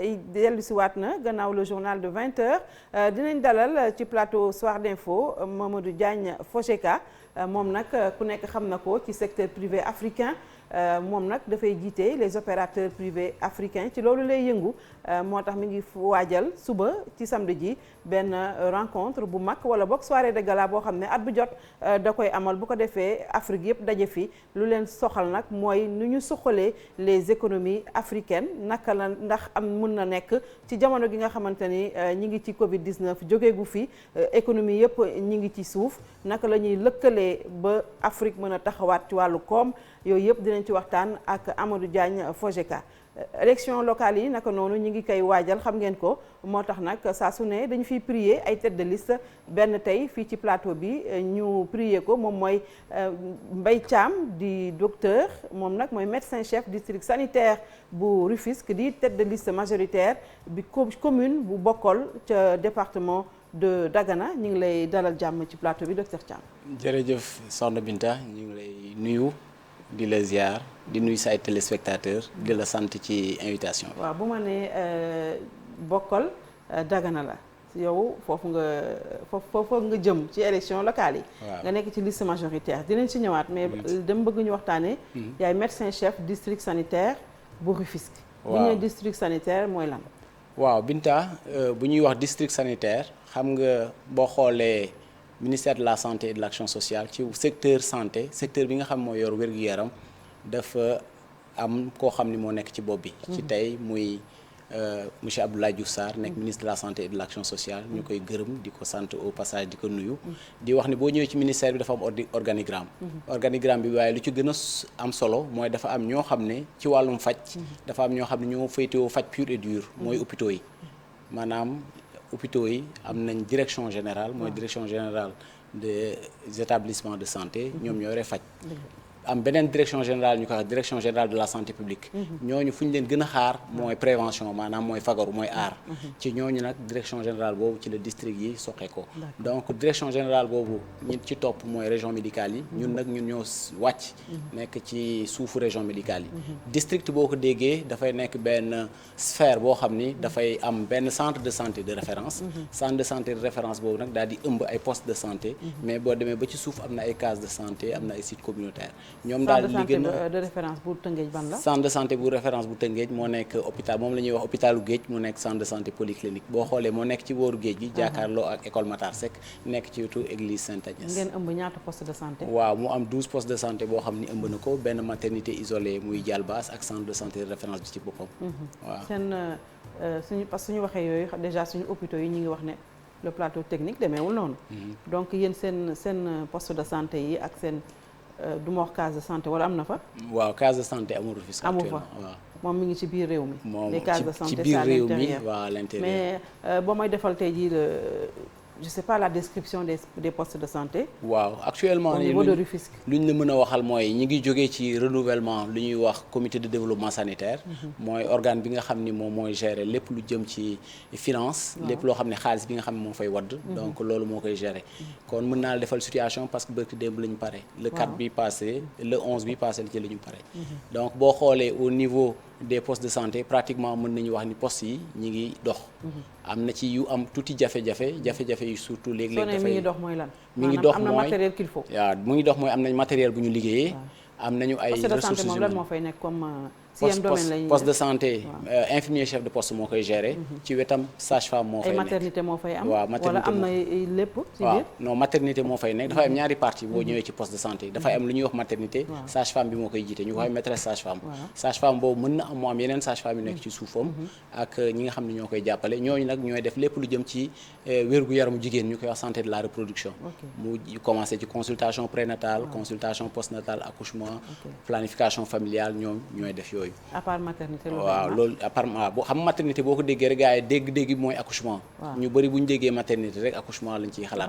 dellu si waat na gannaaw le journal de 20h dinañ dalal ci plateau Soir d'Info Mamadou Diagne Fojeka moom nag ku nekk xam na ko ci secteur privé africain moom nag dafay jiite les opérateurs privés africains ci loolu lay yëngu moo tax mi ngi waajal suba ci samedi ji benn rencontre bu mag wala boog soirée de gala boo xam ne at bu jot da koy amal bu ko defee Afrique yëpp daje fi lu leen soxal nag mooy nu ñu suqalee les économies africaines naka la ndax am mun na nekk ci jamono gi nga xamante ni ñi ngi ci Covid 19 jógeegu fi économie yëpp ñi ngi ci suuf naka la ñuy lëkkalee ba Afrique mën a taxawaat ci wàllu koom yooyu yëpp dinañ ci waxtaan ak Amadou Diagne Fojeka. élection locale yi naka noonu ñi ngi koy waajal xam ngeen ko moo tax nag saa su ne dañu fiy prier ay tête de liste benn tey fii ci plateau bi ñu prier ko moom mooy Mbaye Thiam di docteur moom nag mooy médecin chef district sanitaire bu Rufisque di tête de liste majoritaire bi commune bu Bokkol ca département de Dagana ñu ngi lay dalal jàmm ci plateau bi docteur Thiam. jërëjëf Soxna Binta ñu ngi lay nuyu di la ziar di nuyu say téléspectateurs di la sant ci invitation bi. waaw bu ma nee Bokkol Dagana la yow foofu nga jëm ci élection locale yi. nga nekk ci liste majoritaire dinañ ci ñëwaat mais dama bëgg ñu waxtaanee. yaay médecin chef district sanitaire bu Rufisque. bu ñu nee district sanitaire mooy lan. waaw Binta bu ñuy wax district sanitaire xam nga boo xoolee. ministère de la santé et de l'action sociale ci secteur santé secteur bi nga xam moo yor wér-gu-yaram dafa am koo xam ni moo nekk ci bopp bi. ci tey muy monsieur Abdoulaye Diouf Sarr nekk ministre de la santé et de l'action sociale ñu koy gërëm di ko sant au passage di ko nuyu. di wax ni boo ñëwee ci ministère bi dafa am organigramme. organigramme bi waaye lu ci gën a am solo mooy dafa am ñoo xam ne ci wàllum faj. dafa am ñoo xam ne ñoo féetewoo faj pur et dur mooy hôpitaux yi maanaam. hôpitaux yi am nañ direction générale mooy direction générale des établissements de santé ñoom ñoo yore faj am beneen direction générale ñu koy wax direction générale de la santé publique ñooñu fu ñu leen gën a xaar mooy prévention maanaam mooy fagaru mooy aar ci ñooñu nag direction générale boobu ci la district yi soqe ko donc direction générale boobu ñi ci topp mooy région médicale yi ñun nag ñun ñoo wàcc nekk ci suufu région médicale yi district boo ko déggee dafay nekk benn sphère boo xam ni dafay am benn centre de santé de référence centre de santé de référence boobu nag daal di ëmb ay postes de santé mais boo demee ba ci suuf am na ay cases de santé am na ay sites communautaires ñoom daal li gën a de référence bu Tëngéej ban la. centre de santé bu référence bu Tëngéej moo nekk hôpital moom la ñuy wax hôpitalu Géej mu nekk centre de santé polyclinique boo xoolee moo nekk ci booru géej gi. jàkkaarloo ak école Matar Seck nekk ci wetu église Sainte-Agnès. ngeen ëmb ñaata poste de santé. waaw mu am 12 postes de santé boo xam ni ëmb na ko benn maternité isolée muy Dialbas ak centre de santé de référence bi ci boppam. waaw seen suñu parce que suñu waxee yooyu déjà suñu hôpitaux yi ñu ngi wax ne le plateau technique demeewul noonu. donc yéen seen poste de santé yi ak seen. du ma wax case de santé wala am na fa. waaw case de santé amul Rufisque actuellement waaw. moom mi ngi ci biir réew mi. moom les cases de santé ci biir réew mi waaw à l'intérieur. mais boo may defal tey jii je sais pas la description des postes de santé. waaw actuellement au niveau de Rufisque. lu ñu la mën a waxal mooy ñi ngi jógee ci renouvellement lu ñuy wax comité de développement sanitaire. mooy organe bi nga xam ni moom mooy gérer lépp lu jëm ci finance. lépp loo xam ne xaalis bi nga xam ne moo fay wadd. donc loolu moo koy gérer. kon mën naa la defal situation parce que bërki démb la ñu pare. le 4 bi passé le 11 bi passé ci la ñu pare. donc boo xoolee au niveau des postes de santé pratiquement mën nañu wax ni postes yi ñi ngi dox. am na ci yu am tuuti jafe-jafe yi surtout léeg-léeg dafay mi ngi dox mooy lan. mi ngi dox am na matériel qu'il faut. waaw mu ngi dox mooy am nañ matériel bu ñu liggéeyee. am nañu ay ressources humaines poste de santé moom lan moo fay nekk comme. si yan domaine lañuy poste de santé infirmier chef de poste moo koy gérer. ci wetam sage-femme moo fay nekk. ay maternité moo fay am. waaw maternité wala am na lépp. ci biir non maternité moo fay nekk dafay am ñaari partie boo ñëwee ci poste de santé dafay am lu ñuy wax maternité. sage-femme bi moo koy jiite ñu koy maîtresse sage-femme. sage-femme boobu mën na am moo am yeneen sage-femme yu nekk ci suufam. ak ñi nga xam ne ñoo koy jàppale ñooñu nag ñooy def lépp lu jëm ci wér-gu-yaramu jigéen ñu koy wax santé de la reproduction. mu commencé ci consultation prénatale consultation postnatale accouchement planification familiale ñoom ñooy def yooyu. à part maternité waaw loolu à part boo xam maternité boo ko déggee rek gars yi dégg-dégg mooy accouchement. ñu bëri bu ñu déggee maternité rek accouchement lañ ciy xalaat.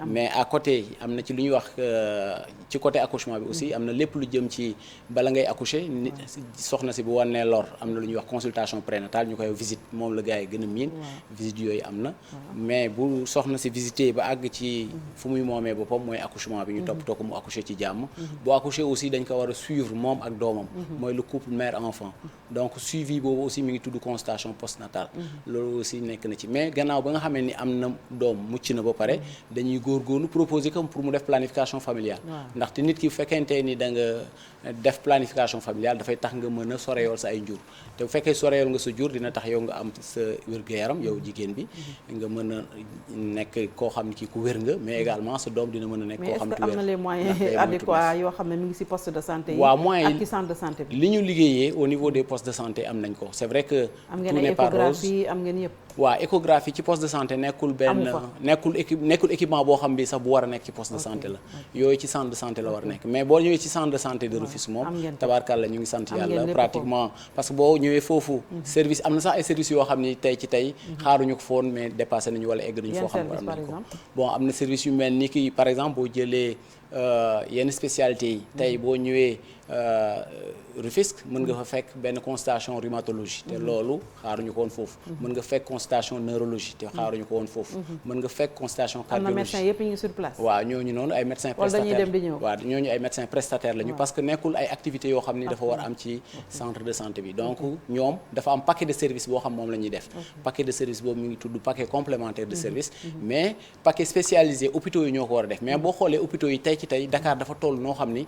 mais à côté am na ci lu ñuy wax ci côté accouchement bi aussi am na lépp lu jëm ci bala ngay accoucher nit soxna si bu wannee lor am na lu ñuy wax consultation prénatale ñu koy visite moom la gars yi gën a miin. visite yooyu am na. mais bu soxna si visité ba àgg ci fu muy moomee boppam mooy accouchement bi ñu toppatoo ko mu accoucher ci jàmm. bu accoucher aussi dañ ko war a suivre moom ak doomam. mooy le couple mère enfant donc suivi boobu aussi mi ngi tudd consultation postnatale loolu aussi nekk na ci mais gannaaw ba nga xamee ni am na doom mucc na ba pare dañuy góorgóorlu proposer comme pour mu def planification familiale ndaxte nit ki fekkente ni da nga def planification familiale dafay tax nga mën a soreyool sa ay njur te bu fekkee soreyool nga sa jur dina tax yow nga am sa wér-gu-yaram yow jigéen bi nga mën a nekk koo xam ne kii ku wér nga mais également sa doom dina mën a nekk koo xam ne ku wér. mais est-ce que am na les moyens adéquats yoo xam ne mi ngi ci poste de santé yi. waaw moyens ak ci centre de santé bi. li ñu liggéeyee au niveau des postes de santé am nañ ko c'est vrai que. am ngeen ay échographie am ngeen yëpp. waaw échographie ci poste de santé nekkul benn nekkul équipement boo xam bi sax bu war a nekk ci poste de santé la yooyu ci centre de santé la war a nekk mais boo ñëwee ci centre de santé de Rufisque moom tabaarkalla ñu ngi sant yàlla pratiquement parce que boo ñëwee foofu service am na sax ay services yoo xam ni tey ci tey xaaruñu ko foon mais dépassé nañu wala egg nañu foo xam ne am nañu ko bon am na service yu mel ni ki par exemple boo jëlee yenn spécialités yi tey boo ñëwee Rufisque mën nga fa fekk benn consultation rhumatologie te loolu xaaruñu ko woon foofu mën nga fekk consultation neurologie te xaaruñu ko woon foofu mën nga fekk consultation cardiologie. am na médecin yëpp ñu ngi sur place. waaw ñooñu noonu ay médecins prestataires waaw ñooñu ay médecins prestataires lañu parce que nekkul ay activités yoo xam ni dafa war am ci centre de santé bi donc ñoom dafa am paquet de service boo xam moom la ñuy def paquet de service boobu mi ngi tudd paquet complémentaire de service mais paquet spécialisé hôpitaux yi ñoo ko war a def mais boo xoolee hôpitaux yi tey ci tey Dakar dafa toll noo xam ni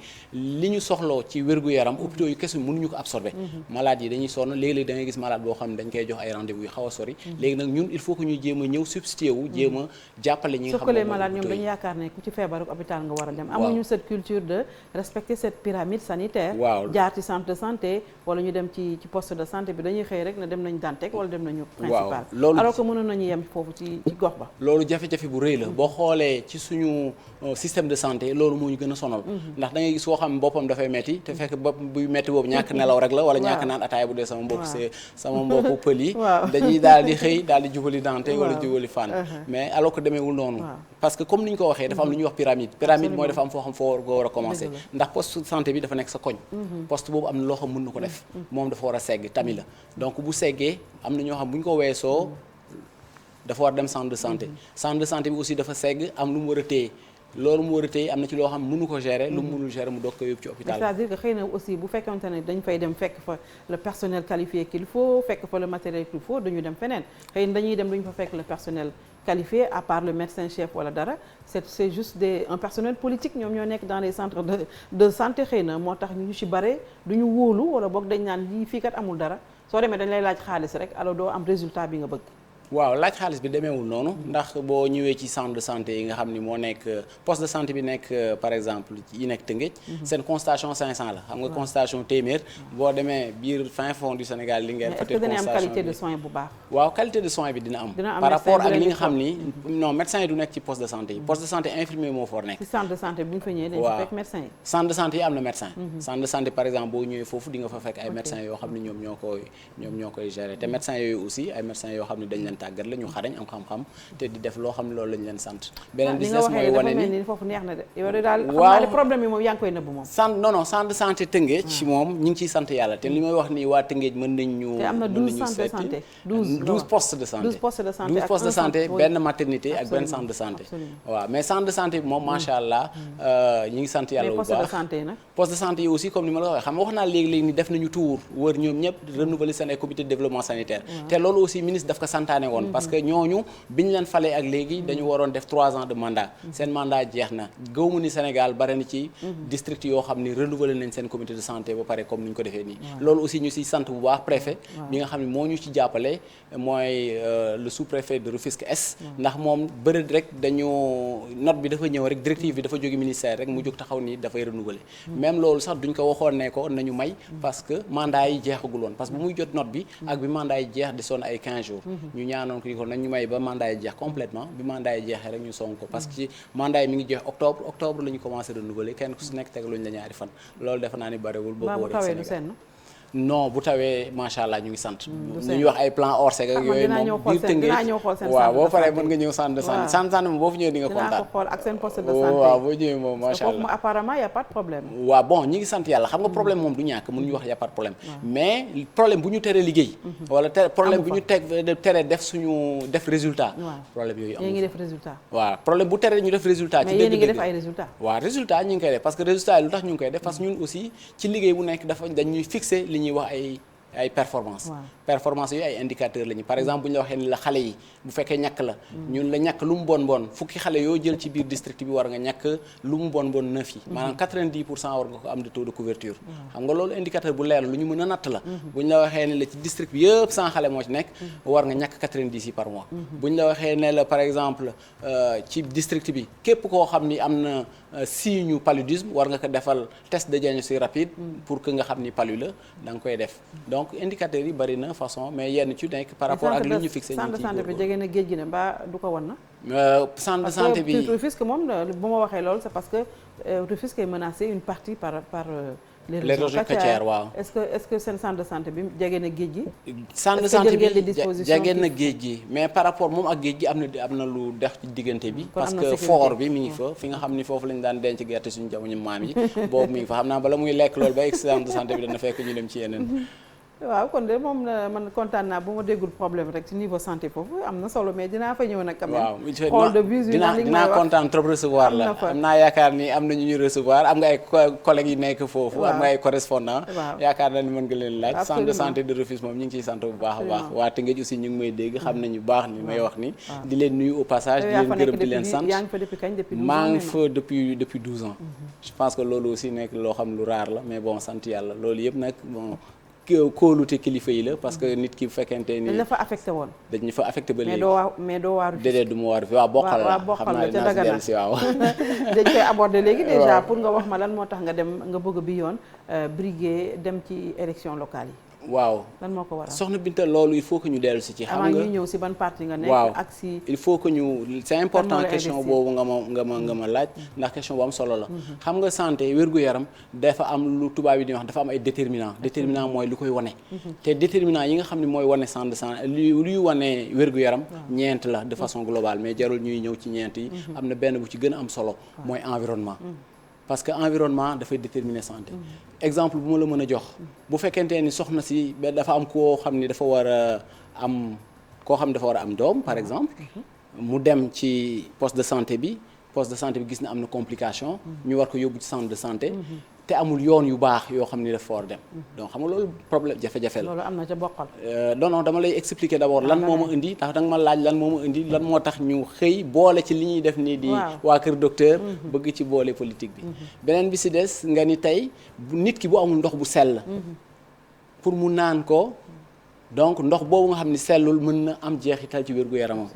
li ñu soxloo ci wér-gu-yaram hôpitaux yi kese mënuñu ko absorber malade yi dañuy sonn léegi-léegi da ngay gis malade boo xam ne dañ koy jox ay rendez-vous yu xaw a sori léegi nag ñun il faut que ñu jéem a ñëw substituer wu jéem a jàppale ñi nga xam ne les malades ñoom dañu yaakaar ne ku ci feebar ak hôpital nga war a dem amuñu cette culture de respecter cette pyramide sanitaire jaar ci centre de santé wala ñu dem ci poste de santé bi dañuy xëy rek ne dem nañ Dantec wala dem nañu principal alors que mënoon nañu yem foofu ci gox ba loolu jafe-jafe bu rëy la boo xoolee ci suñu système de santé loolu moo ñu gën a sonal ndax da ngay gis koo xam boppam dafay metti te fekk bopp buy metti boobu ñàkk nelaw rek la wala ñàkk naan ataaya bu dee sama mbokk pël yi dañuy daal di xëy daal di jubali Dantec wala jubali Fann mais alors que demeewul noonu parce que comme ni ñu ko waxee dafa am lu ñuy wax pyramide mooy dafa am foo xam foo war a commencer ndax poste santé bi dafa nekk sa koñ poste boobu am na loo xam mën na ko def moom dafa war a segg tamit la donc bu seggee am na ñoo xam bu ñu ko weesoo dafa war dem centre de santé bi aussi dafa segg am lu mu war a téye loolu mu war a téye am na ci loo xam mënu ko gérer lu mu mënul gérer mu doog ko yóbbu ci hôpital. c'est-à-dire que xëy na aussi bu fekkente ne dañ fay dem fekk fa le personnel qualifié qu'il faut fekk fa le matériel qu'il faut dañu dem feneen xëy na dañuy dem duñu fa fekk le personnel qualifié à part le médecin chef wala dara c'est juste un personnel politique ñoom ñoo nekk dans les centres de santé xëy na moo tax ñu ci bare duñu wóolu wala boog dañ naan lii fii kat amul dara soo demee dañ lay laaj xaalis rek alors doo am résultat bi nga bëgg. waaw laaj xaalis bi demeewul noonu ndax boo ñëwee ci centre de santé yi nga xam ni moo nekk poste de santé bi nekk par exemple yi nekk Tëngéej seen consultation 500 la xam nga consultation téeméer boo demee biir fin fond du Sénégal li ngeen est-ce que dina am qualité de soins bu baax waaw qualité de soins bi dina am par rapport ak li nga xam ni non médecin yi du nekk ci poste de santé yi poste de santé infirmier moo fa nekk ci centre de santé bu ñu fa ñëwee dañu fa fekk médecin yi centre de santé yi am na médecin centre de santé par exemple boo ñëwee foofu di nga fa fekk ay médecins yoo xam ni ñoom ñoo koy gérer te médecins yooyu aussi ay médecins yoo xam ni dañ leen tàggat la ñu xarañ am xam-xam te di def loo xam ne loolu lañu leen sant beneen business mooy wane ni foofu neex na de yow de daal xam naa ne problème yi moom yaa ngi koy nëbb moom centre de santé Tëngéej moom ñu ngi ciy sant yàlla te li may wax nii waa Tëngéej mën nañu te am na 12 centres de santé 12 postes de santé benn maternité ak benn centre de santé waaw mais centre de santé bi moom macha allah ñu ngi sant yàlla bu baax poste de santé yi aussi comme ni ma la waxee xam nga wax naa léegi-léegi ni def nañu tour wër ñoom ñëpp renouveler seen ay comité de développement sanitaire te loolu aussi ministre daf ko santaane woon parce que ñooñu biñ leen falee ak léegi dañu waroon def 3 ans de mandat seen mandat jeex na gëwmu ni Sénégal bare na ci district yoo xam ni renouveler nañ seen comité de santé ba pare comme ni ñu ko defee nii loolu aussi ñu siy sant bu baax préfet bi nga xam ne moo ñu ci jàppale mooy le sous-préfet de Rufisque Est ndax moom bëri rek dañu note bi dafa ñëw rek directive bi dafa jóge ministère rek mu jóg taxaw ni dafay renouveler même loolu sax duñ ko waxoon ne ko nañu may parce que mandat yi jeexagul woon parce que bu muy jot note bi ak bi mandat yi jeex di sonn ay 15 jours ñu ñaanoon ko nañu may ba mandat yi jeex complètement bi mandat yi jeexee rek ñu song ko parce que ci mandat yi mi ngi jeex octobre la ñu commencé renouveler kenn ku si nekk teg luñ la ñaari fan loolu defe naa ni barewul boo ko waree Sénégal non bu tawee macha allah ñu ngi sant. ñu ñuy wax ay plan Orsec ak yooyu moom biir Tëngéej waaw boo paree mën nga ñëw centre de santé centre de santé moom boo fi ñëwee di nga kontaan. dinaa ko xool ak seen poste de santé waaw boo ñëwee moom macha allah apparemment y a pas de problème. waaw bon ñi ngi sant yàlla xam nga problème moom du ñàkk mënuñu wax y a pas de problème. mais problème bu ñu teree liggéey. wala problème bu ñu teree def résultat. problème yooyu amul. yéen ngi def résultat. waaw problème bu teree ñu def résultat. ci mais yéen ngi def ay résultats. waaw résultat ñu ngi koy def parce que résultat yi lu tax ñu ngi koy def parce que ñun aussi ci liggéey bu nekk dafa dañuy fixer li ñuy wax ay performance performance yooyu ay indicateurs lañu par exemple bu ñu la waxee ni la xale yi bu fekkee ñàkk la ñun la ñàkk lu mu bon fukki xale yoo jël ci biir district bi war nga ñàkk lu mu bon 9 yi maanaam 90% war nga ko am de taux de couverture xam nga loolu indicateur bu leer lu ñu mën a natt la bu ñu la waxee ne la ci district bi yëpp 100 xale moo ci nekk war nga ñàkk 90 yi par mois bu ñu la waxee ne la par exemple ci district bi képp koo xam ni am na signe paludisme war nga ko defal test de diagnostic rapide pour que nga xam ni palu la da nga koy def donc indicateurs yi bari na façon mais yenn ci nekk par rapport ak li ñu fixé. centre de santé bi jege na géej gi ne mbaa du ko wan na. centre de santé bi parce que Rufisque moom bu ma waxee loolu c'est parce que Rufisque est menacé une partie par les régions côtières waaw. est-ce que seen centre de santé bi jege na géej gi. centre de santé bi jege na géej gi mais par rapport moom ak géej gi am na lu dex ci diggante bi. parce que fort bi mi ngi fa fi nga xam ni foofu lañu daan denc gerte suñu jamono maam yi. boobu mi ngi fa xam naa bala muy lekk loolu ba egg centre de santé bi dana fekk ñu dem ci yeneen. waaw kon de moom man kontaan naa bu ma déggul problème rek ci niveau santé foofu am na solo mais dinaa fa ñëw nag. quand même waaw dinaa kontaan trop recevoir la am naa yaakaar ni am na ñu ñu recevoir am nga ay collègues yi nekk foofu. am nga ay correspondants. yaakaar naa ni mën nga leen laaj. centre de santé de Rufisque moom ñu ngi ciy sant bu baax a baax. waa Tëngéej aussi ñu ngi may dégg xam nañu baax ni may wax ni. di leen nuyu au passage di leen gërëm di leen sant. yaa ngi fa depuis kañ depuis 12 ans maa ngi fa depuis 12 ans. je pense que loolu aussi nekk loo xam lu rare la mais bon sant yàlla loolu yëpp nag bon. kóolute kilifa yi la parce que nit ki bu fekkente ni dañ la fa affecté woon. dañ fa affecté ba léegi mais doo waaru. déedéet du ma waaru fi waaw bokkal la xam naa dinaa si dellu si waaw. dañ koy aborder léegi déjà pour nga wax ma lan moo tax nga bëgg bi yoon briguer dem ci élection locale yi. waaw lan moo ko waral soxna Binta loolu il faut que ñu dellu si ci. xam nga avant ñuy ñëw si ban parti nga nekk. waaw ak si il faut que ñu c'est important question boobu nga ma laaj. ndax question bu am solo la. xam nga santé wér-gu-yaram dafa am lu tubaab yi di wax dafa am ay déterminant mooy lu koy wane. te déterminant yi nga xam ne mooy wane centre de santé luy wane wér-gu-yaram. ñeent la de façon globale mais jarul ñuy ñëw ci ñeent yi. am na benn bu ci gën a am solo mooy environnement. parce que environnement dafay déterminer santé. exemple bu ma la mën a jox. bu fekkente ni soxna si dafa am koo xam ni dafa war a am doom par exemple. mu dem ci poste de santé bi gis na am na complication. ñu war ko yóbbu ci centre de santé. te amul yoon yu baax yoo xam ni dafa war dem. donc xam nga loolu problème jafe-jafe la. loolu am na ca bokkal. non dama lay expliquer d'abord lan moo ma indi ndax danga ma laaj lan moo ma indi lan moo tax ñu xëy boole ci li ñuy def nii di. waa kër docteur. bëgg ci boole politique bi. beneen bi si des nga ni tey nit ki bu amul ndox bu sell. pour mu naan ko. donc ndox boobu nga xam ni sellul mën na am jeexital ci wér-gu-yaramam.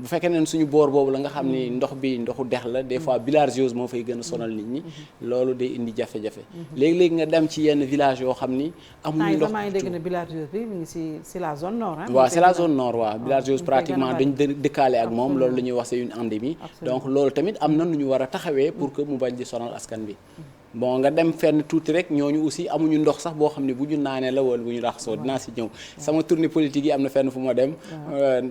bu fekkee ne suñu boor boobu la nga xam ni ndox bi ndoxu dex la des fois bilharziose moo fay gën a sonal nit ñi. loolu day indi jafe-jafe. léegi-léegi nga dem ci yenn village yoo xam ni. amuñu ndox maa ngi dégg ne bilharziose bi mu ngi si la zone nord. waaw c'est la zone nord waaw bilharziose pratiquement dañ dëkkaale ak moom loolu la ñuy wax c'est une endémie. donc loolu tamit am na nu ñu war a taxawee pour que mu bañ di sonal askan bi. bon nga dem fenn tuuti rek ñooñu aussi amuñu ndox sax boo xam ne bu ñu naanee la wala bu ñu raxasoo dinaa si ñëw sama tournée politique yi am na fenn fu ma dem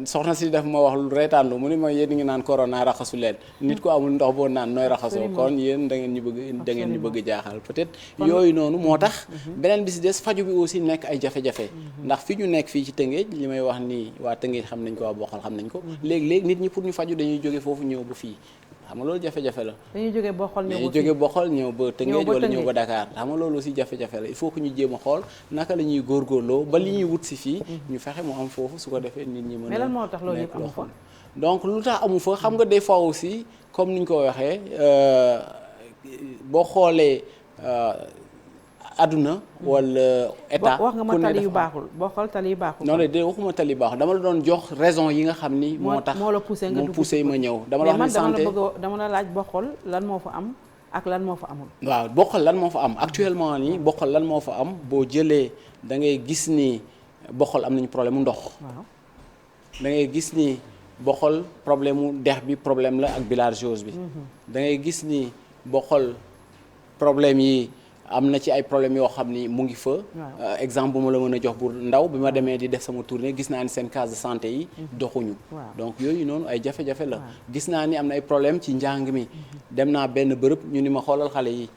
soxna si daf ma wax lu reetaan lu mu ne ma yéen ngi naan corona raxasu leen nit ko amul ndox boo naan nooy raxasoo kon yéen da ngeen ñu bëgg jaaxal peut-être yooyu noonu moo tax beneen bi si des faju bi aussi nekk ay jafe-jafe ndax fi ñu nekk fii ci Tëngéej li may wax ni waa Tëngéej xam nañ ko waa Boxal xam nañ ko léegi nit ñi pour ñu faju dañuy jóge foofu ñëw ba fii xam nga loolu jafe-jafe la. dañuy jóge Boxol ñëw ba Tëngéej wala ñëw ba Dakar xam nga loolu aussi jafe-jafe la il faut que ñu jéem a xool naka la ñuy góorgóorloo ba li ñuy wut si fii ñu fexe mu am foofu su ko defee nit ñi mën a. mais lan moo tax loolu yëpp amu fa. donc lu tax amu fa xam nga des fois aussi comme ni ñu ko waxee boo xoolee àdduna wala état. wax nga ma tali yu baaxul boo xool tali yu baaxul. non de waxuma tali yu baaxul dama la doon jox raison yi nga xam ni. moo tax moo la poussé nga dugg poussé ma ñëw. dama la wax ni santé dama la laaj boo xool lan moo fa am ak lan moo fa amul. waaw Boxal lan moo fa am actuellement nii Boxal lan moo fa am boo jëlee da ngay gis ni Boxal am nañu problème mu ndox. waaw da ngay gis ni Boxal problème mu dex bi problème la ak bilharziose bi. da ngay gis ni Boxal problème yi. am na ci ay problèmes yoo xam ni mu ngi fa. exemple bu ma la mën a jox bu ndaw bi ma demee di def sama tournée gis naa ni seen case de santé yi doxuñu. donc yooyu noonu ay jafe-jafe la. gis naa ni am na ay problème ci njàng mi. dem naa benn bërëb ñu ni ma xoolal xale yi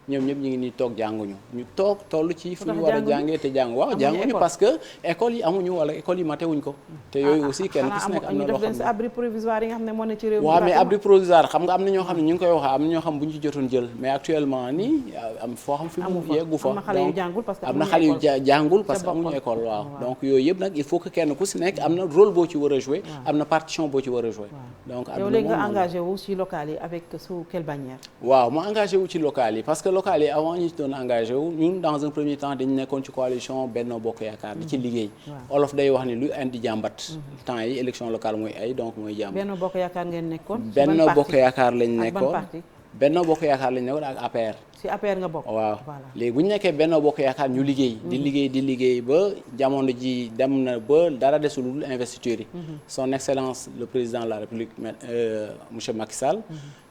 ñoom ñëpp ñu ngi nii toog jànguñu ñu toog toll ci fu ñu war a jàngee te jàng waaw jànguñu parce que école yi amuñu wala école yi matewuñ ko te yooyu aussi kenn ku si nekk am na loo xam ne abri provisoire yi nga xam ne moo ne ci réew mi waaw mais abri provisoire xam nga am na ñoo xam ne ñu ngi koy wax am na ñoo xam bu ñu ci jotoon jël mais actuellement nii am foo xam fi mu yeggu fa am na xale yu jàngul parce que amuñu école waaw donc yooyu yëpp nag il faut que kenn ku si nekk am na rôle boo ci war a jouer am na partition boo ci war a jouer donc yow léegi nga engagé wu ci local yi avec sous quelle bannière waaw ma engagé wu ci local yi parce que local yi avant ñu ci doon engagé wu ñun dans un premier temps dañu nekkoon ci coalition Benno Bokk Yaakaar di ci liggéey olof day wax ni lu indi jàmbat temps yi élection locale mooy ay donc mooy jàmbat Benno Bokk Yaakaar ngeen nekkoon Benno Bokk Yaakaar lañ nekkoon Benno Bokk Yaakaar lañ nekkoon ak APR ci APR nga bokk waaw léegi bu ñu nekkee Benno Bokk Yaakaar ñu liggéey di liggéey ba jamono ji dem na ba dara desul lu investiture yi son excellence le président de la République monsieur Macky Sall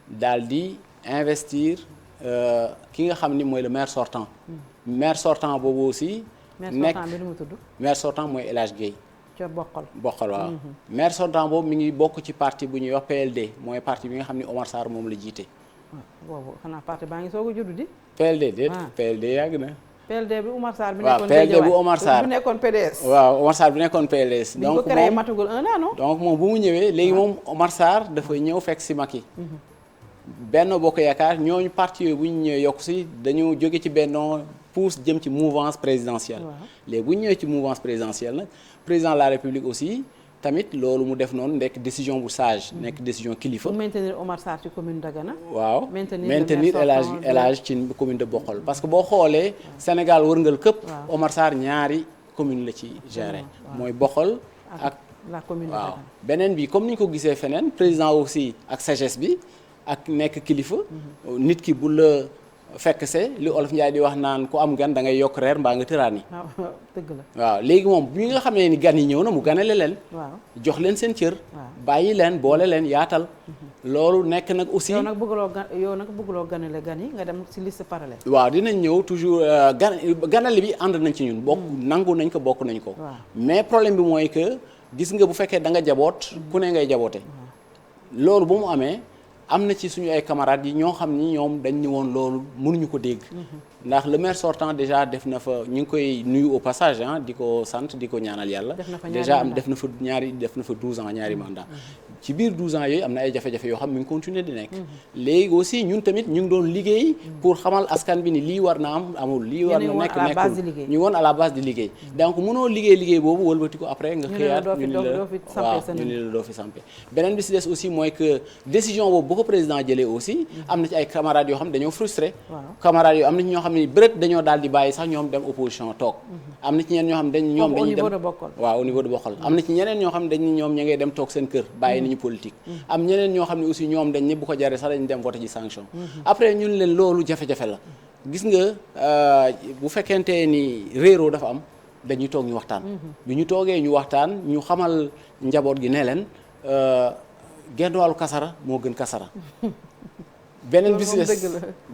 daal di investir ki nga xam ni mooy le maire sortant maire sortant boobu aussi nekk maire sortant mooy El Hadj Guèye ca bokkal waaw maire sortant boobu mi ngi bokk ci parti bu ñuy wax PLD mooy parti bi nga xam ni Omar Sarr moom la jiite boobu xanaa parti baa ngi soog a judd di PLD déet PLD yàgg na PLD bi Omar Sarr bi waaw PLD bu Omar Sarr bi nekkoon PDS waaw Omar Sarr bi nekkoon PDS donc ko créé matugul un an non donc moom bu mu ñëwee léegi moom Omar Sarr dafa ñëw fekk si Macky Benno Bokk Yaakaar ñooñu parti yooyu bu ñu ñëwee yokk si dañu jóge ci Benno pousse jëm ci mouvance présidentielle léegi bu ñu ñëwee ci mouvance présidentielle nag président de la République aussi tamit loolu mu def noonu nekk décision bu sage nekk décision kilifa. pour maintenir Omar Sarr ci commune Dagana. waaw maintenir El Hadj ci commune de Bokhol parce que boo xoolee Sénégal wërngal këpp Omar Sarr ñaari commune la ci gérer mooy Bokhol ak la commune de waaw Dagana. beneen bi comme ni ñu ko gisee feneen président aussi ak sagesse bi ak nekk kilifa nit ki bu la fekk se li olof Njaay di wax naan ku am gan da ngay yokk reer mbaa nga tëraani waaw dëgg la waaw léegi moom bi nga xamee ni gan yi ñëw na mu ganale leen jox leen seen cër bàyyi leen boole leen yaatal loolu nekk nag aussi yow nag bëgguloo ganale gan yi nga dem ci liste parallèle waaw dinañ ñëw toujours ganale bi ànd nañ ci ñun bokk nangu nañ ko bokk nañ ko mais problème bi mooy que gis nga bu fekkee da nga jaboot ku ne ngay jaboote loolu bu mu amee am na ci suñu ay camarades yi ñoo xam ni ñoom dañ ni woon loolu mënuñu ko dégg ndax le maire sortant déjà def na fa ñu ngi koy nuyu au passage di ko sant di ko ñaanal yàlla déjà def na fa 12 ans ñaari mandat ci biir 12 ans yooyu am na ay jafe-jafe yoo xam mi ngi continuer di nekk léegi aussi ñun tamit ñu ngi doon liggéey pour xamal askan bi ni lii war na am amul lii war na nekk nekkul ñu woon à la base di liggéey donc mënoo liggéey boobu wëlbati ko après nga xëyaat ñu ni la doo fi sampe beneen bi si des aussi mooy que décision boobu bu ko président jëlee aussi am na ci ay camarades yoo xam dañoo frustré camarades yoo am na ci ñoo xam ne bërët dañoo daal di bàyyi sax ñoom dem opposition toog am na ci ñeneen ñoo xam dañuy dem waaw au niveau de Bokhol am na ci ñeneen ñoo xam ne dañu ñoom ña ngay dem toog seen kër bàyyi nañu politique am ñeneen ñoo xam ne aussi ñoom dañ ne bu ko jaree sax dañu dem voté ci sanction après ñun leen loolu jafe-jafe la gis nga bu fekkente ni réeroo dafa am dañuy toog ñu waxtaan bi ñu toogee ñu waxtaan ñu xamal njaboot gi ne leen genn wàllu kasara moo gën kasara beneen bi si des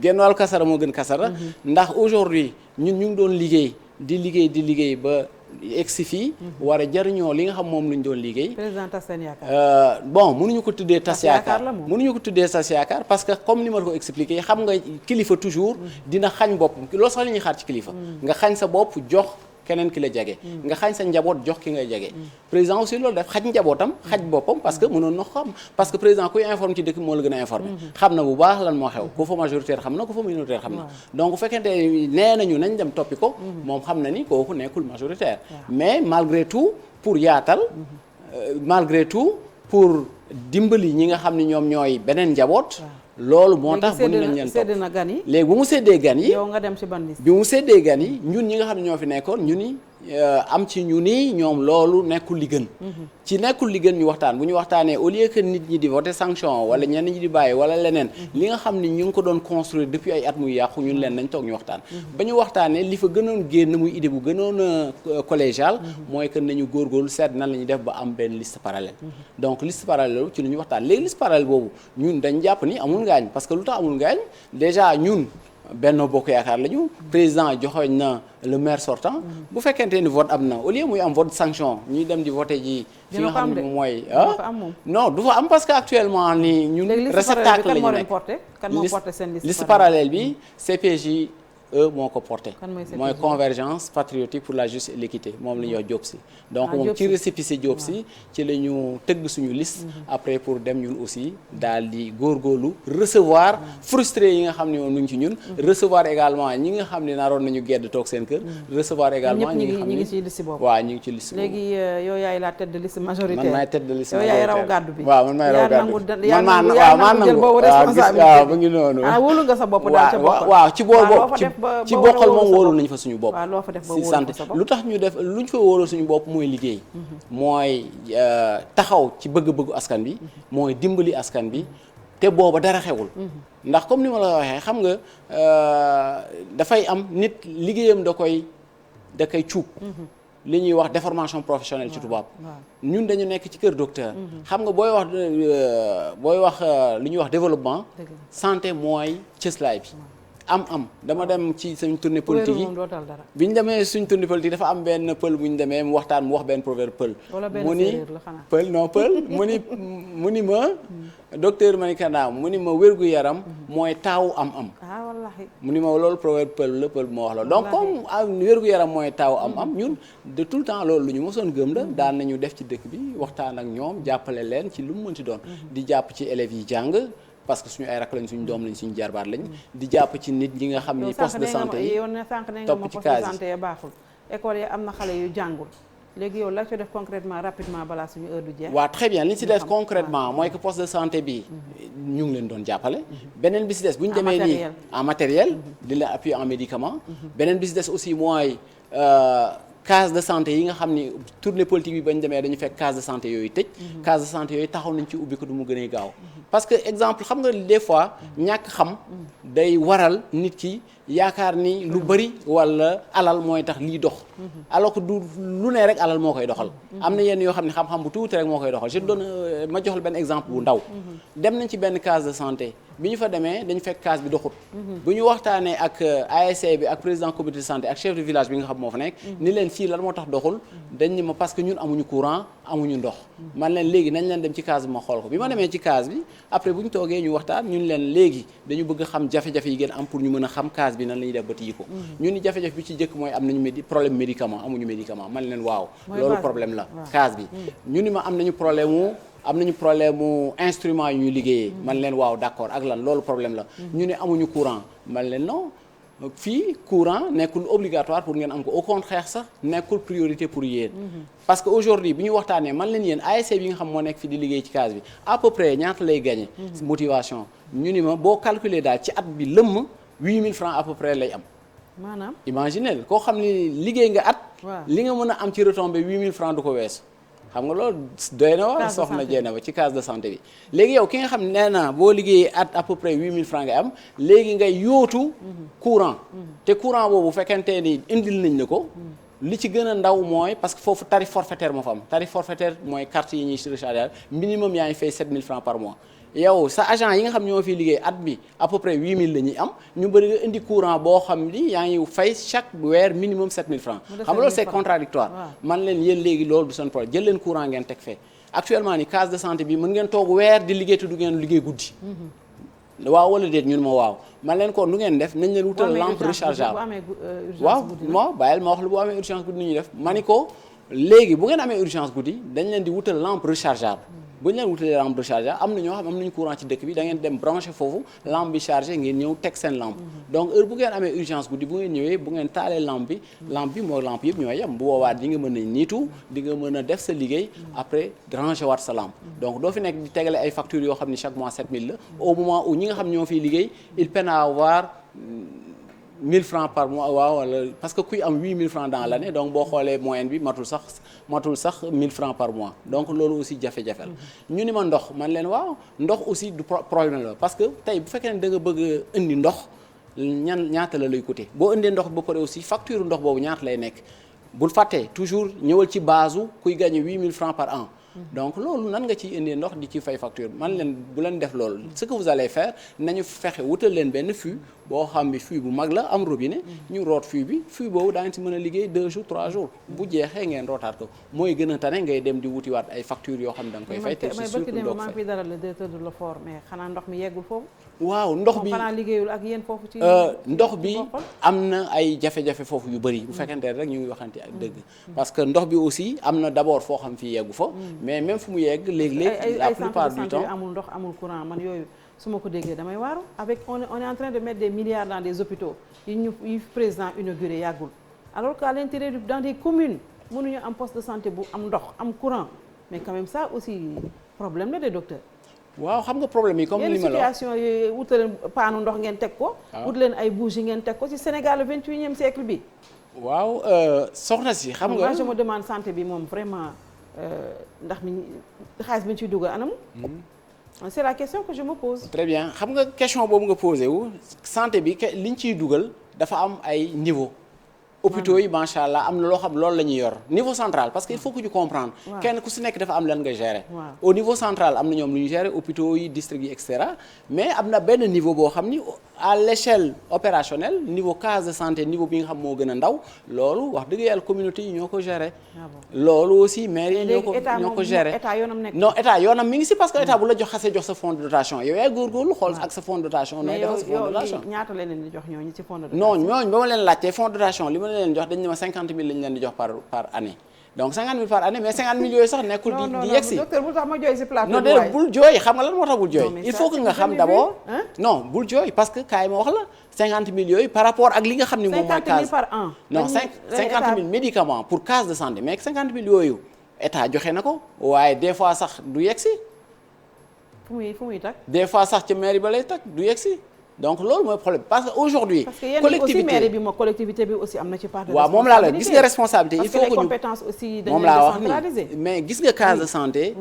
genn wàllu kasara moo gën kasara ndax aujourd'hui ñun ñu ngi doon liggéey ba egsi fii war a jariñoo li nga xam moom lañ doon liggéey président tas seen yaakaar bon mënuñu ko tuddee tas yaakaar parce que comme ni ma ko expliqué xam nga kilifa toujours dina xañ bopp loolu sax la ñuy xaar ci kilifa nga xañ sa bopp jox keneen ki la jege nga xañ sa njaboot jox ki ngay jege président aussi loolu def xaj njabootam xaj boppam parce que mënoon na xam parce que président kuy informe ci dëkk moo la gën a informé xam na bu baax lan moo xew ku fa majoritaire xam na ku fa minoritaire xam na donc bu fekkente nee nañu nañ dem toppi ko moom xam na ni kooku nekkul majoritaire mais malgré tout pour yaatal malgré tout pour dimbali ñi nga xam ni ñoom ñooy beneen njaboot loolu moo tax bu nañ leen topp na gan yi léegi bu mu séddee gan yi yow nga dem ci ban liste bi mu séddee gan yi ñun ñi nga xam ne ñoo fi nekkoon ñu ni am ci ñu ni ñoom loolu nekkul li gën ci nekkul li gën ñu waxtaan bu ñu waxtaanee au lieu que nit ñi di voter sanction wala ñenn ñi di bàyyi wala leneen li nga xam ni ñu ngi ko doon construire depuis ay at muy yàqu ñun leen nañ toog ñu waxtaan ba ñu waxtaanee li fa gënoon génn muy idée bu gënoon collégial mooy que nañu góorgóorlu seet nan la ñuy def ba am benn liste parallèle donc liste parallèle boobu ci lu ñu waxtaan léegi liste parallèle boobu ñun dañ jàpp ni amul ngaañ parce que lu tax amul ngaañ déjà ñun Benno Bokk Yaakaar lañu président joxoñ na le maire sortant bu fekkente ni vote am na au lieu muy am vote sanction ñuy dem di voter ji fi nga xam ne mooy non du fa am parce que actuellement ni ñun réceptacle la ñu nekk kan moo porté seen liste parallèle bi CPJ moo ko porté mooy convergence patriotique pour la justice et l'équité moom la ñuy wax Diop Sy donc moom ci récépissé Diop Sy ci la ñu tëgg suñu liste après pour dem ñun aussi daal di góorgóorlu recevoir frustré yi nga xam ne moom nuñ ci ñun recevoir également ñi nga xam ne naroon nañu gedd toog seen kër recevoir également ñi nga xam ne ñi ngi ci liste boobu waaw ñi ngi ci liste boobu léegi yow yaay la tête de liste majoritaire man maay tête de liste yow yaay raw gàddu bi waaw man maay raw gàddu bi yaa nangu jël boobu responsabilité waaw mu ngi noonu wóolu nga sa bopp daal ca bopp waaw ci boobu ci bokkal moom wóolu nañu fa suñu bopp si santé lu tax ñu def lu ñu fa wóolu suñu bopp mooy liggéey mooy taxaw ci bëgg-bëggu askan bi mooy dimbali askan bi te booba dara xewul ndax comme ni ma la waxee xam nga dafay am nit liggéeyam da koy cuub li ñuy wax déformation professionnelle ci tubaab ñun dañu nekk ci kër docteur xam nga booy wax li ñuy wax développement santé mooy cëslaay bi am dama dem ci suñ tournée politique yi bi ñu demee suñ tournée politique dafa am benn pël bu ñu demee mu waxtaan mu wax benn proverbe pël mu ni pël mu ni ma docteur ma ni kandaam mu ni ma wérgu yaram mooy taawu am mu ni ma loolu proverbe pël la pël bu ma wax la donc comme wérgu yaram mooy taawu am ñun de tout le temps loolu lu ñu mosoon gëm la daan nañu def ci dëkk bi waxtaan ak ñoom jàppale leen ci lu mu mënti doon di jàpp ci élèves yi jàng parce que suñu ay rakk lañ suñu doom lañ suñu jarbaat lañ di jàpp ci nit ñi nga xam ni poste de santé yi topp ci case santé yi baaxul école yi am na xale yu jàngul léegi yow la ci def concrètement rapidement balaa suñu heure du jeex waaw très bien li ñu si des concrètement mooy que poste de santé bi ñu ngi leen doon jàppale beneen bi si des bu ñu demee nii en matériel di leen appuyer en médicament beneen bi si des aussi mooy case de santé yi nga xam ni tournée politique bi bañ demee dañu fekk case de santé yooyu tëj case de santé yooyu taxaw nañ ci ubbi ko du mu gën a gaaw parce que exemple xam nga des fois ñàkk xam day waral nit ki yaakaar ni lu bari wala alal mooy tax lii dox alors que du lu ne rek alal moo koy doxal am na yenn yoo xam ne xam-xam bu tuuti rek moo koy doxal je donne ma jox la benn exemple bu ndaw dem nañ ci benn case de santé bi ñu fa demee dañu fekk case bi doxut bu ñu waxtaanee ak ASC bi ak président comité de santé ak chef de village bi nga xam moo fa nekk ni leen fii lan moo tax doxul dañ ni ma parce que ñun amuñu courant amuñu ndox man leen léegi nañ leen dem ci case bi ma xool ko bi ma demee ci case bi après bu ñu toogee ñu waxtaan ñun leen léegi dañu bëgg xam jafe-jafe yi ngeen am pour ñu mën a xam case bi nan la ñuy def ba tijji ko ñun ni jafe-jafe bi ci jëkk mooy am nañu problème médicament amuñu médicament man leen waaw loolu problème la case bi ñu ni ma am nañu problème mu instrument yu ñuy liggéeyee man leen waaw d'accord ak lan loolu problème la ñu ne amuñu courant man leen non fii courant nekkul obligatoire pour ngeen am ko au contraire sax nekkul priorité pour yéen parce que aujourd'hui bi ñu waxtaanee man leen yéen ASC bi nga xam moo nekk fi di liggéey ci case bi à peu près ñaata lay gagner motivation ñu ni ma boo calculer daal ci at bi lëmm 8000 francs à peu près lay am maanaam imaginez koo xam ni liggéey nga at li nga mën a am ci retombée 8000 francs du ko weesu xam nga loolu doy na wa soxna jeena ba ci case de santé bi léegi yow ki nga xam nee na boo liggéeyee at à peu près 8000 francs ngay am léegi ngay yóotu courant te courant boobu bu fekkente ni indil nañ la ko li ci gën a ndaw mooy parce que foofu tarif forfaitaire moo fa am tarif forfaitaire mooy carte yi ñuy recharger minimum yaa ngi fay 7000 francs par mois yow sa agent yi nga xam ñoo fi liggéey at bi à peu près 8000 la ñuy am ñu bëri nga indi courant boo xam ni yaa ngi fay chaque weer minimum 7000 francs xam nga loolu c'est contradictoire man leen yéen léegi loolu du seen problème jël leen courant ngeen teg fee actuellement ni case de santé bi mën ngeen toog weer di liggéey te du ngeen liggéey guddi waaw wala déet ñun ma waaw man leen kon lu ngeen def nañ leen wutal lampe rechargeable waaw bàyyil ma wax lu bu amee urgence guddi ni ñuy def ma ni ko léegi bu ngeen amee urgence guddi dañ leen di wutal lampe rechargeable bu ñu leen wutalee lampe rechargeable am na ñoo xam am nañu courant ci dëkk bi da ngeen dem branché foofu lampe bi chargé ngeen ñëw teg seen lampe donc heure bu ngeen amee urgence guddi bu ngeen ñëwee bu ngeen taalee lampe bi mooy lampe yëpp ñooy yem bu boobaa di nga mën a niitu di nga mën a def sa liggéey après rangé waat sa lampe donc doo fi nekk di tegale ay factures yoo xam ni chaque mois 7000 la au moment où ñi nga xam ñoo fiy liggéey il peine à avoir 1000 francs par mois waaw wala parce que kuy am 8000 francs dans l'année donc boo xoolee moyenne bi matul sax 1000 francs par mois donc loolu aussi jafe-jafe la ñu ni ma ndox man leen waaw ndox aussi du problème la parce que tey bu fekkee ne da nga bëgg a indi ndox ñaata la lay coûter boo indee ndox ba pare aussi facture ndox boobu ñaata lay nekk bul fàttee toujours ñëwal ci base kuy gagner 8000 francs par an donc loolu nan nga ciy indee ndox di ci fay facture man leen bu leen def loolu ce que vous allez faire nañu fexe wutal leen benn fût boo xam bi fût bu mag la am robinet ñu root fût bi fût boobu daa ngi si mën a liggéey 2 jours 3 jours bu jeexee ngeen rootaat ko mooy gën a tane ngay dem di wutiwaat ay factures yoo xam ne da nga koy fay te c'est surtout doo maa ngi fi dalal le directeur de l'OFOR mais xanaa ndox mi yeggul foofu waaw ndox bi xanaa liggéeyul ak yéen foofu ci ndox bi am na ay jafe-jafe foofu yu bëri bu fekkente rek ñu ngi waxante ak dëgg parce que ndox bi aussi am na d'abord foo xam fii yeggu fa mais même fu mu yegg léeg-léeg la plupart du temps amul ndox amul courant man yooyu su ma ko déggee damay waaru avec on est en train de mettre des milliards dans des hôpitaux yi président inauguré yàggul alors qu'à l'intérieur dans des communes mënuñu am poste de santé bu am ndox am courant mais quand même ça aussi problème la de docteur waaw xam nga problème yi comme li ma la wax situation yooyu wuta leen paanu ndox ngeen teg ko wut leen ay bougies ngeen teg ko ci Sénégal le 21e siècle bi waaw soxna si xam nga moi je me demande santé bi moom vraiment ndax mi xaalis bi ñu ciy dugal anam c'est la question que je me pose. Très bien xam nga question boobu nga posé wu santé bi li ñu ciy dugal dafa am ay niveau hôpitaux yi macha allah am na loo xam loolu la ñuy yor niveau central parce que il faut que ñu comprendre kenn ku si nekk dafa am lan nga gérer au niveau central am na ñoom lu ñu gérer hôpitaux yi districts yi et cetera mais am na benn niveau boo xam ni à l'échelle opérationnelle niveau case de santé niveau bi nga xam moo gën a ndaw loolu wax dëgg yàlla communauté yi ñoo ko gérer loolu aussi maire yi ñoo ko gérer non état yoonam mi ngi si parce que état bu la xasee jox sa fonds de dotation yow yaay góorgóorlu xool ak sa fonds de dotation nooy defal sa fonds de dotation ñaata la leen di jox ñooñu ci fonds de dotation non ñooñu ba ma leen laajtee fonds de dotation li ma leen jox dañ ne ma 50 000 lañ leen di jox par année donc 50 000 par année mais 50 000 yooyu sax nekkul di yegsi docteur bul tax ma jooy si plateau non déedéet bul jooy xam nga lan moo tax bul jooy il faut que nga xam d'abord non bul jooy parce que kaay ma wax la 50 000 yooyu par rapport ak li nga xam ne moom mooy case 50 000 par an non 50 000 médicaments pour case de santé mais 50 000 yooyu état joxe na ko waaye des fois sax du yegsi fu muy tag des fois sax ca mairie ba lay tag du yegsi donc loolu mooy problème parce que aujourd'hui collectivité bi aussi am na ci part de waaw moom laa la gis nga responsabilité il faut que ñu compétences aussi dañu moom laa wax ni mais gis nga case de santé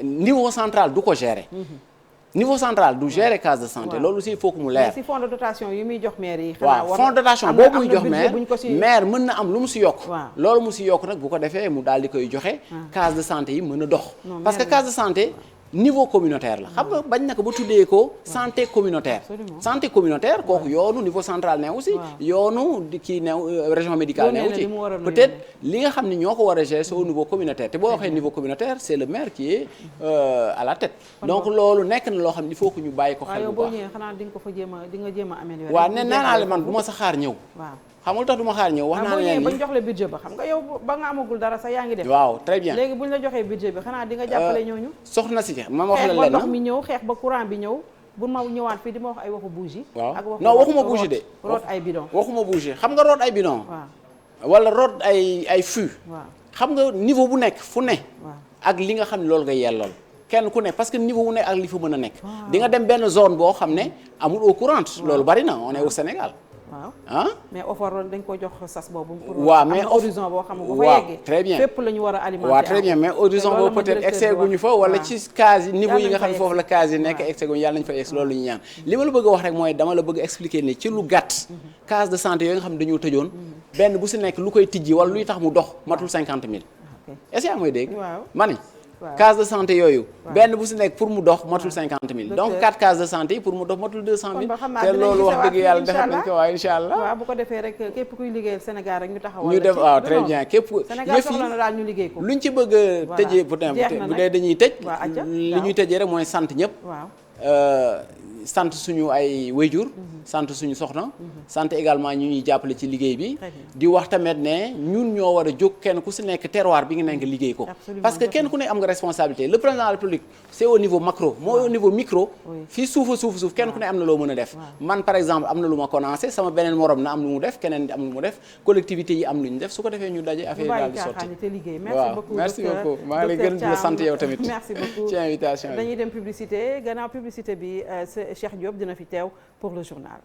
niveau central du ko gérer niveau central du gérer case de santé loolu aussi il faut que mu leer si fonds de dotation yi muy jox maire yi waaw fonds de dotation boobu muy jox maire mën na am lu mu si yokk loolu mu si yokk nag bu ko defee mu daal di koy joxe case de santé yi mën a dox parce que case de santé niveau communautaire la xam nga bañ na ko ba tuddee ko santé communautaire santé communautaire kooku yoonu niveau central neewu si yoonu kii neew région médicale neewu ci peut-être li nga xam ne ñoo ko war a gérer c'est au niveau communautaire te boo waxee niveau communautaire c'est le maire qui est à la tête donc loolu nekk na loo xam ne il faut que ñu bàyyi ko xel bu baax xanaa di nga ko fa jéem a améliorer waaw nee naa la man bu ma sa xaar ñëw xamul tax du ma xaar ñëw wax naa leen bañ jox la budget ba xam nga yow ba nga amagul dara sax yaa ngi def waaw très bien léegi buñ la joxee budget bi xanaa di nga jàppale ñooñu soxna si ma wax la leen xeex ba ndox mi ñëw xeex ba courant bi ñëw bu ma ñëwaat fii di ma wax ay waxu bougie waaw non waxuma bougie de root ay bidon waxuma bougie xam nga root ay bidon waaw wala root ay fût waaw xam nga niveau bu nekk fu ne ak li nga xam ne loolu nga yellool kenn ku ne parce que niveau bu nekk ak li fa mën a nekk di nga dem benn zone boo xam ne amul eau courante loolu bari na on est au Sénégal waaw ah mais OFOR dañ ko jox sas boobu. waaw mais horizon boo xam ne bu fa yeggee. très bien fépp la ñu war a alimenter. waaw très bien mais horizon boobu peut-être excès guñu fa wala ci case yi niveau yi nga xam ne foofu la case yi nekk excès guñu yàlla nañu fa egg loolu la ñu ñaan. li ma la bëgg a wax rek mooy dama la bëgg expliquer ni ci lu gàtt. case de santé yooyu nga xam ne dañoo tëjoon. benn bu si nekk lu koy tijji wala luy tax mu dox matul 50 000. est-ce que yaa mooy dégg. waaw ma ni case de santé yooyu. benn bu si nekk pour mu dox matul 50 000. donc 4 cases de santé yi pour mu dox matul 200 000. te loolu wax dëgg yàlla defal nañ ko waaye incha allah. waaw bu ko defee rek képp kuy liggéeyal Sénégal rek ñu taxawal. ñu def waaw très bien képp. Sénégal soxla na daal ñu liggéey ko. luñ ci bëgg a tëjee bu dee dañuy tëj. li ñuy tëjee rek mooy sant ñëpp. sant suñu ay wéjur sant suñu soxna sant également ñu ñuy jàppale ci liggéey bi di wax tamit ne ñun ñoo war a jóg kenn ku si nekk terroir bi nga nekk liggéey ko parce que kenn ku ne am nga responsabilité le président de la République c'est au niveau macro mooy au niveau micro fii suuf kenn ku ne am na loo mën a def man par exemple am na lu ma commencé sama beneen morom na am lu mu def keneen am lu mu def collectivité yi am lu ñu def su ko defee ñu daje affaire daal di sotti waaw merci beaucoup maa ngi lay gërëm di la sant yow tamit merci beaucoup ci invitation bi dañuy dem publicité gannaaw publicité bi Cheikh Diop dina fi teew pour le journal.